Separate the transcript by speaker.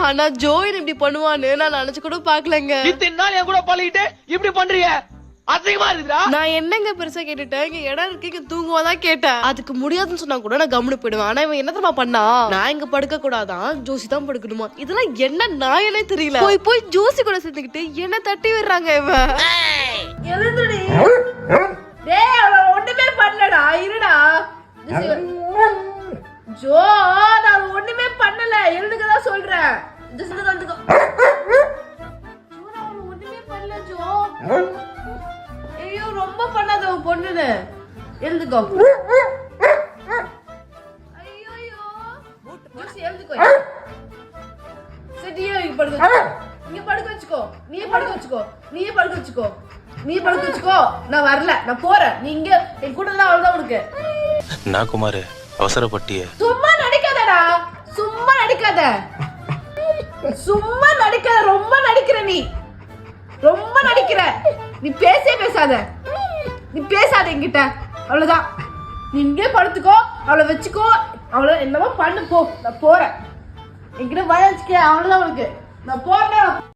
Speaker 1: ஆனா ஜோயின் இப்படி பண்ணுவான்னு நான் நினைச்சு கூட பாக்கலங்க.
Speaker 2: இத்தனை நாள் என் கூட பழகிட்டு இப்படி பண்றீங்க, அசிங்கமா இருக்குடா.
Speaker 1: நான் என்னங்க பெருசா கேட்டுட்டேன், இங்க இடம் இருக்கு இங்க தூங்குவாதான் கேட்டேன். அதுக்கு முடியாதுன்னு சொன்னா கூட நான் கம்முனு போயிடுவேன். ஆனா இவன் என்ன தெரியுமா பண்ணா, நான் இங்க படுக்க கூடாதான், ஜோசி தான் படுக்கணுமா. இதெல்லாம் என்ன நாயனே தெரியல. போய் போய் ஜோசி கூட சேர்ந்துக்கிட்டு என்ன தட்டி விடுறாங்க இவன். எழுந்துடி டேய், அவ ஒண்ணுமே பண்ணலடா, இருடா ஜோ, நான் ஒண்ணுமே பண்ணல, எழுதுக்கதான் சொல்றேன். ஒண்ணுமே பண்ணல ஜோ. ஐயோ ரொம்ப பண்ணாத பொண்ணுன்னு, எழுதுக்கோ. ஐயோ எழுதுக்கோ. சரி இங்க படுக்க வச்சுக்கோ, நீ படுக்க வச்சுக்கோ, நீயே படுக்க வச்சுக்கோ, நீ படுக்க வச்சுக்கோ. நான் வரல, நான் போறேன். நீ இங்க என் கூட தான், அவ்வளவுதான் உனக்கு.
Speaker 3: நான் குமார் அவசரப்பட்டிய.
Speaker 1: சும்மா நடிக்காதடா, சும்மா நடிக்காத, சும்மா நடிக்காத. ரொம்ப நடிக்கிற நீ, ரொம்ப நடிக்கிற நீ. பேசாத, நீ பேசாத என்கிட்ட, அவ்வளவுதான். நீ இங்கே படுத்துக்கோ, அவளை வச்சுக்கோ, அவளை என்னமோ பண்ணு போ. நான் போறேன், என்கிட்ட வச்சுக்க, அவ்வளவுதான் உனக்கு. நான் போறேன்.